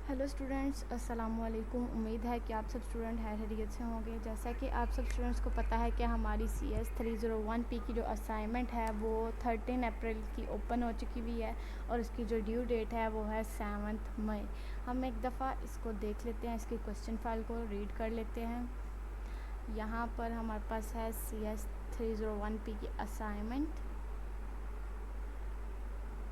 Hello students, अस्सलाम वालेकुम। उम्मीद है कि आप सब स्टूडेंट खैरियत से होंगे। जैसा कि आप सब स्टूडेंट्स को पता है कि हमारी CS 301P की जो असाइनमेंट है वो 13 अप्रैल की ओपन हो चुकी हुई है और इसकी जो ड्यू डेट है वो है 7 मई। हम एक दफ़ा इसको देख लेते हैं, इसकी क्वेश्चन फाइल को रीड कर लेते हैं। यहाँ पर हमारे पास है CS 301P की असाइनमेंट,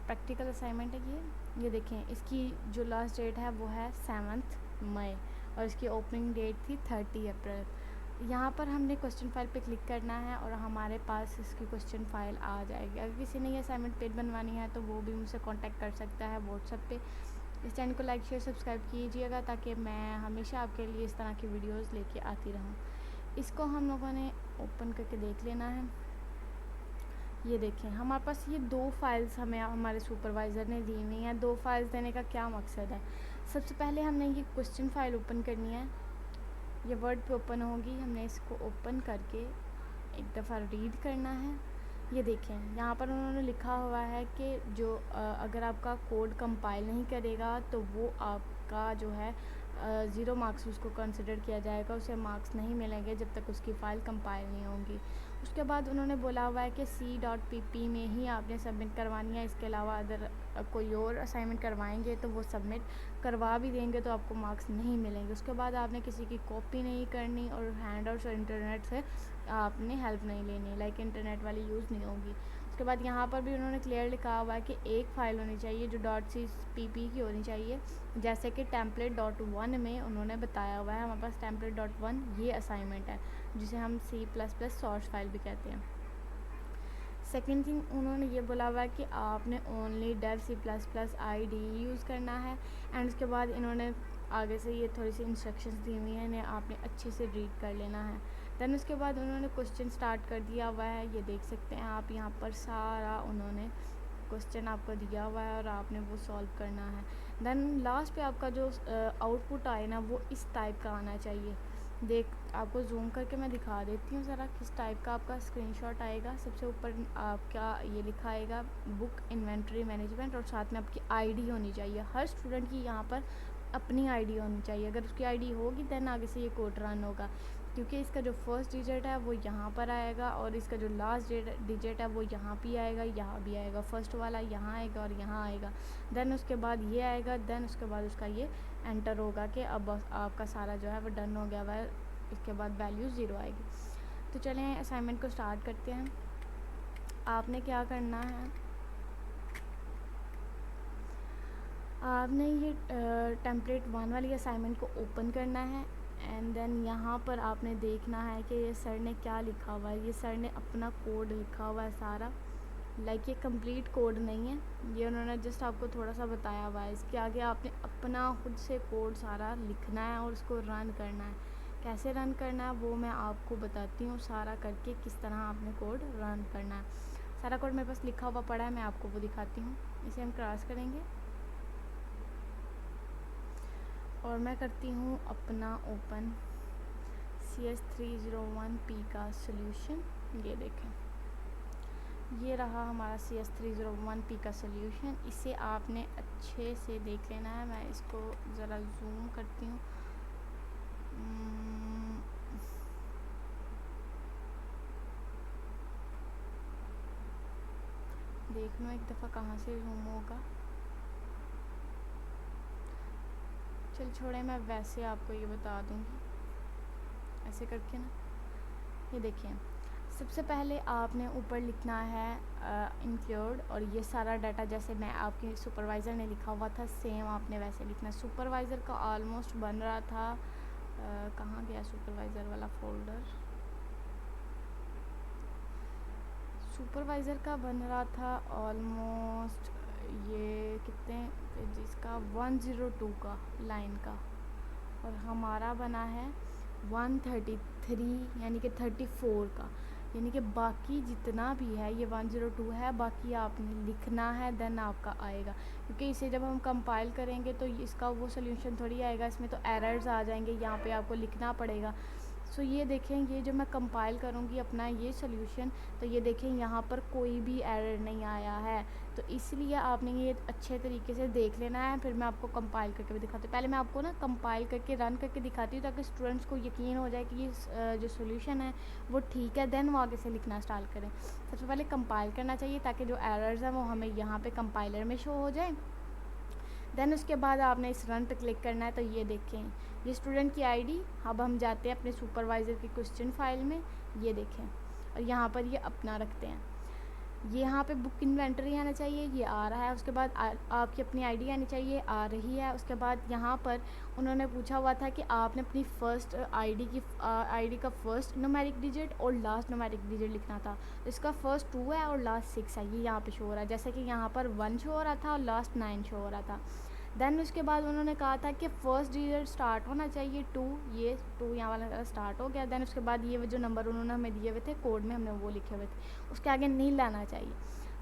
प्रैक्टिकल असाइनमेंट है ये देखें। इसकी जो लास्ट डेट है वो है 7 मई और इसकी ओपनिंग डेट थी 30 अप्रैल। यहाँ पर हमने क्वेश्चन फाइल पे क्लिक करना है और हमारे पास इसकी क्वेश्चन फाइल आ जाएगी। अगर किसी ने ये असाइनमेंट पेज बनवानी है तो वो भी मुझसे कांटेक्ट कर सकता है व्हाट्सएप पे। इस चैनल को लाइक शेयर सब्सक्राइब कीजिएगा ताकि मैं हमेशा आपके लिए इस तरह की वीडियोज़ लेके आती रहूँ। इसको हम लोगों ने ओपन करके देख लेना है। ये देखें, हमारे पास ये दो फाइल्स हमें हमारे सुपरवाइज़र ने दी हुई हैं। दो फाइल्स देने का क्या मकसद है? सबसे पहले हमने ये क्वेश्चन फाइल ओपन करनी है। ये वर्ड पे ओपन होगी, हमने इसको ओपन करके एक दफ़ा रीड करना है। ये देखें, यहाँ पर उन्होंने लिखा हुआ है कि जो अगर आपका कोड कंपाइल नहीं करेगा तो वो आपका जो है 0 मार्क्स उसको कंसिडर किया जाएगा, उसे मार्क्स नहीं मिलेंगे जब तक उसकी फ़ाइल कंपाइल नहीं होगी। उसके बाद उन्होंने बोला हुआ है कि C.pp में ही आपने सबमिट करवानी है। इसके अलावा अगर कोई और असाइनमेंट करवाएंगे तो वो सबमिट करवा भी देंगे तो आपको मार्क्स नहीं मिलेंगे। उसके बाद आपने किसी की कॉपी नहीं करनी और हैंडआउट्स और इंटरनेट से आपने हेल्प नहीं लेनी, लाइक इंटरनेट वाली यूज़ नहीं होगी। उसके बाद यहाँ पर भी उन्होंने क्लियर लिखा हुआ है कि एक फ़ाइल होनी चाहिए जो .cpp की होनी चाहिए, जैसे कि template.1 में उन्होंने बताया हुआ है। हमारे पास template.1 ये असाइनमेंट है जिसे हम C++ सोर्स फाइल भी कहते हैं। सेकेंड थिंग उन्होंने ये बोला हुआ है कि आपने only Dev C++ IDE use करना है। एंड उसके बाद इन्होंने आगे से ये थोड़ी सी इंस्ट्रक्शंस दी हुई हैं, इन्हें आपने अच्छे से रीड कर लेना है। देन उसके बाद उन्होंने क्वेश्चन स्टार्ट कर दिया हुआ है। ये देख सकते हैं आप, यहाँ पर सारा उन्होंने क्वेश्चन आपको दिया हुआ है और आपने वो सॉल्व करना है। देन लास्ट पे आपका जो आउटपुट आए ना वो इस टाइप का आना चाहिए। आपको जूम करके मैं दिखा देती हूँ ज़रा किस टाइप का आपका स्क्रीनशॉट आएगा। सबसे ऊपर आपका ये लिखा आएगा बुक इन्वेंट्री मैनेजमेंट और साथ में आपकी आईडी होनी चाहिए। हर स्टूडेंट की यहाँ पर अपनी आईडी होनी चाहिए। अगर उसकी आईडी होगी देन आगे से ये कोड रन होगा, क्योंकि इसका जो फर्स्ट डिजिट है वो यहाँ पर आएगा और इसका जो लास्ट डिजिट है वो यहाँ भी आएगा, यहाँ भी आएगा। फर्स्ट वाला यहाँ आएगा और यहाँ आएगा। देन उसके बाद ये आएगा, देन उसके बाद उसका ये एंटर होगा कि अब आपका सारा जो है वो डन हो गया हुआ है। इसके बाद वैल्यू 0 आएगी। तो चलें असाइनमेंट को स्टार्ट करते हैं। आपने क्या करना है, आपने ये template 1 वाली असाइनमेंट को ओपन करना है। एंड देन यहाँ पर आपने देखना है कि ये सर ने क्या लिखा हुआ है। ये सर ने अपना कोड लिखा हुआ है सारा, लाइक ये कंप्लीट कोड नहीं है, ये उन्होंने जस्ट आपको थोड़ा सा बताया हुआ है। इसके आगे आपने अपना खुद से कोड सारा लिखना है और उसको रन करना है। कैसे रन करना है वो मैं आपको बताती हूँ सारा करके, किस तरह आपने कोड रन करना है। सारा कोड मेरे पास लिखा हुआ पड़ा है, मैं आपको वो दिखाती हूँ। इसे हम क्रॉस करेंगे और मैं करती हूँ अपना ओपन CS 301P का सोल्यूशन। ये देखें, ये रहा हमारा CS 301P का सोल्यूशन। इसे आपने अच्छे से देख लेना है। मैं इसको ज़रा जूम करती हूँ। देख लो एक दफ़ा कहाँ से जूम होगा। चल छोड़े, मैं वैसे आपको ये बता दूँगी ऐसे करके ना। ये देखिए, सबसे पहले आपने ऊपर लिखना है इंक्लूड, और ये सारा डाटा जैसे मैं आपके सुपरवाइज़र ने लिखा हुआ था सेम आपने वैसे लिखना है। सुपरवाइज़र का ऑलमोस्ट बन रहा था, कहाँ गया सुपरवाइज़र वाला फ़ोल्डर। सुपरवाइज़र का बन रहा था ऑलमोस्ट ये कितने पेजेस का, 102 का लाइन का, और हमारा बना है 133 यानी कि 34 का। यानी कि बाकी जितना भी है ये 102 है, बाकी आपने लिखना है देन आपका आएगा। क्योंकि इसे जब हम कंपाइल करेंगे तो इसका वो सोल्यूशन थोड़ी आएगा, इसमें तो एरर्स आ जाएंगे, यहाँ पे आपको लिखना पड़ेगा। सो ये देखें, ये जब मैं कंपाइल करूँगी अपना ये सोल्यूशन तो ये देखें यहाँ पर कोई भी एरर नहीं आया है। तो इसलिए आपने ये अच्छे तरीके से देख लेना है। फिर मैं आपको कंपाइल करके भी दिखाती हूँ। पहले मैं आपको ना कंपाइल करके रन करके दिखाती हूँ ताकि स्टूडेंट्स को यकीन हो जाए कि ये जो सोल्यूशन है वो ठीक है, देन वो आगे से लिखना स्टार्ट करें। सबसे पहले कंपाइल करना चाहिए ताकि जो एरर्स हैं वो हमें यहाँ पे कंपाइलर में शो हो जाए। देन उसके बाद आपने इस रन पे क्लिक करना है। तो ये देखें, ये स्टूडेंट की आईडी। अब हम जाते हैं अपने सुपरवाइज़र की क्वेश्चन फाइल में, ये देखें, और यहाँ पर ये अपना रखते हैं। ये यहाँ पे बुक इन्वेंटरी आना चाहिए, ये आ रहा है। उसके बाद आपकी अपनी आईडी आनी चाहिए, आ रही है। उसके बाद यहाँ पर उन्होंने पूछा हुआ था कि आपने अपनी फ़र्स्ट आईडी का फ़र्स्ट न्यूमेरिक डिजिट और लास्ट न्यूमेरिक डिजिट लिखना था। तो इसका फ़र्स्ट 2 है और लास्ट 6 है, ये यहाँ पे शो हो रहा है। जैसे कि यहाँ पर 1 शो हो रहा था और लास्ट 9 शो हो रहा था। देन उसके बाद उन्होंने कहा था कि फ़र्स्ट डिजिट स्टार्ट होना चाहिए 2, ये 2 यहाँ वाला स्टार्ट हो गया। देन उसके बाद ये जो नंबर उन्होंने हमें दिए हुए थे कोड में, हमने वो लिखे हुए थे, उसके आगे नहीं लाना चाहिए।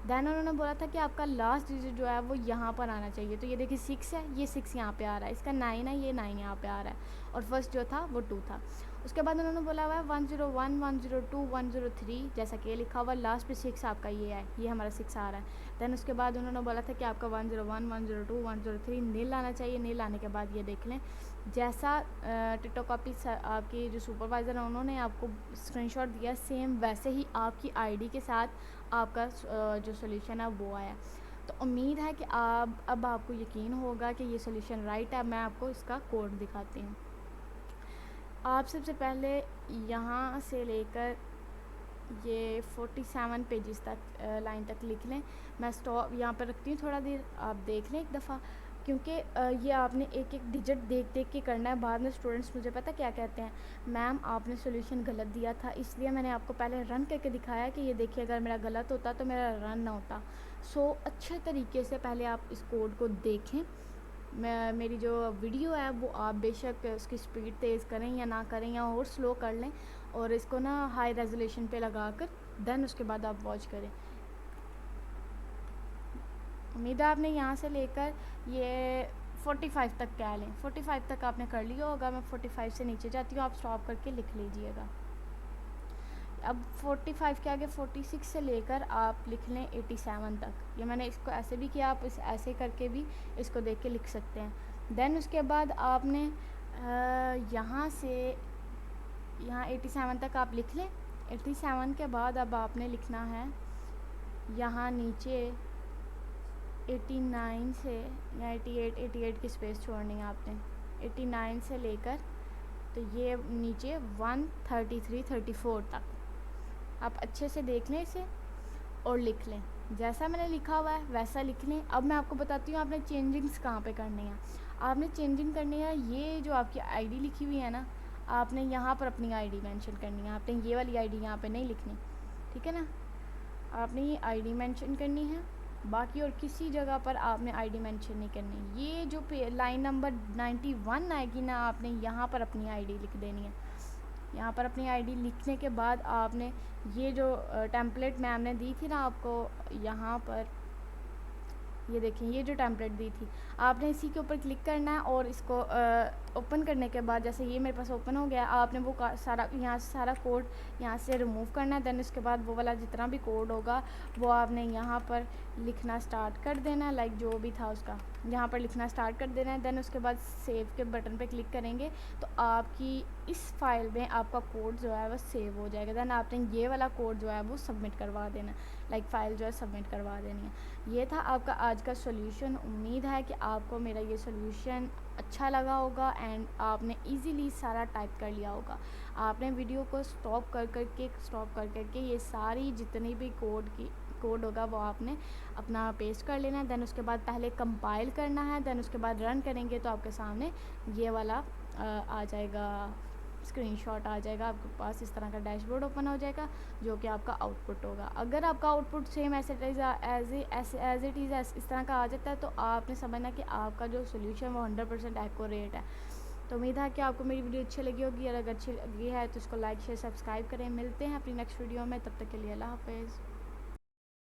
देन उन्होंने बोला था कि आपका लास्ट डिजिट जो है वो यहाँ पर आना चाहिए। तो ये देखिए 6 है, ये 6 यहाँ पे आ रहा है। इसका 9 है, ये 9 यहाँ पे आ रहा है। और फर्स्ट जो था वो 2 था। उसके बाद उन्होंने बोला हुआ है 101, 102, 103, जैसा कि ये लिखा हुआ। लास्ट पे 6 आपका ये है, ये हमारा 6 आ रहा है। देन उसके बाद उन्होंने बोला था कि आपका 101, 102, 103 नील आना चाहिए। नील आने के बाद ये देख लें, जैसा टिटो कॉपी आपकी जो सुपरवाइज़र है उन्होंने आपको स्क्रीनशॉट दिया, सेम वैसे ही आपकी आईडी के साथ आपका जो सोल्यूशन है वो आया। तो उम्मीद है कि अब आपको यकीन होगा कि ये सोल्यूशन राइट है। मैं आपको इसका कोड दिखाती हूँ। आप सबसे पहले यहाँ से लेकर ये 47 पेजेस तक लाइन तक लिख लें। मैं स्टॉप यहाँ पर रखती हूँ थोड़ा देर, आप देख लें एक दफ़ा, क्योंकि ये आपने एक एक डिजिट देख देख के करना है। बाद में स्टूडेंट्स मुझे पता क्या कहते हैं, मैम आपने सोल्यूशन गलत दिया था, इसलिए मैंने आपको पहले रन करके दिखाया कि ये देखिए अगर मेरा गलत होता तो मेरा रन ना होता। सो अच्छे तरीके से पहले आप इस कोड को देखें। मेरी जो वीडियो है वो आप बेशक उसकी स्पीड तेज़ करें या ना करें या और स्लो कर लें, और इसको ना हाई रेजोल्यूशन पे लगा कर देन उसके बाद आप वॉच करें। उम्मीद है आपने यहाँ से लेकर ये 45 तक कह लें, 45 तक आपने कर लिया होगा। मैं 45 से नीचे जाती हूँ, आप स्टॉप करके लिख लीजिएगा। अब 45 के आगे 46 से लेकर आप लिख लें 87 तक। ये मैंने इसको ऐसे भी किया, आप इस ऐसे करके भी इसको देख के लिख सकते हैं। देन उसके बाद आपने यहाँ से यहाँ 87 तक आप लिख लें। 87 के बाद अब आपने लिखना है यहाँ नीचे 89 से या 88 की स्पेस छोड़नी है आपने। 89 से लेकर तो ये नीचे 133, 34 तक आप अच्छे से देख लें इसे और लिख लें। जैसा मैंने लिखा हुआ है वैसा लिख लें। अब मैं आपको बताती हूँ आपने चेंजिंग्स कहाँ पे करनी है। आपने चेंजिंग करनी है, ये जो आपकी आईडी लिखी हुई है ना, आपने यहाँ पर अपनी आईडी मेंशन करनी है। आपने ये वाली आईडी यहाँ पे नहीं लिखनी, ठीक है ना। आपने ये आईडी मेंशन करनी है, बाकी और किसी जगह पर आपने आईडी मेंशन नहीं करनी। ये जो लाइन नंबर 91 आएगी ना, आपने यहाँ पर अपनी आईडी लिख देनी है। यहाँ पर अपनी आईडी लिखने के बाद आपने ये जो टेम्पलेट मैम ने दी थी ना आपको, यहाँ पर ये देखें, ये जो टेम्पलेट दी थी आपने इसी के ऊपर क्लिक करना है और इसको ओपन करने के बाद जैसे ये मेरे पास ओपन हो गया, आपने वो सारा यहाँ से सारा कोड यहाँ से रिमूव करना है। देन उसके बाद वो वाला जितना भी कोड होगा वो आपने यहाँ पर लिखना स्टार्ट कर देना है, लाइक जो भी था उसका यहाँ पर लिखना स्टार्ट कर देना है। देन उसके बाद सेव के बटन पे क्लिक करेंगे तो आपकी इस फाइल में आपका कोड जो है वो सेव हो जाएगा। देन आपने ये वाला कोड जो है वो सबमिट करवा देना, लाइक फ़ाइल जो है सबमिट करवा देनी है। ये था आपका आज का सोल्यूशन। उम्मीद है कि आपको मेरा ये सोल्यूशन अच्छा लगा होगा एंड आपने इजीली सारा टाइप कर लिया होगा। आपने वीडियो को स्टॉप कर करके ये सारी जितनी भी कोड होगा वो आपने अपना पेस्ट कर लेना है। देन उसके बाद पहले कंपाइल करना है, देन उसके बाद रन करेंगे तो आपके सामने ये वाला आ जाएगा, स्क्रीनशॉट आ जाएगा आपके पास। इस तरह का डैशबोर्ड ओपन हो जाएगा जो कि आपका आउटपुट होगा। अगर आपका output same as it is इस तरह का आ जाता है तो आपने समझना कि आपका जो सोल्यूशन वो 100% एक्यूरेट है। तो उम्मीद है कि आपको मेरी वीडियो अच्छी लगी होगी, और अगर अच्छी लगी है तो उसको लाइक शेयर सब्सक्राइब करें। मिलते हैं अपनी नेक्स्ट वीडियो में, तब तक के लिए अल्लाह हाफ़िज़।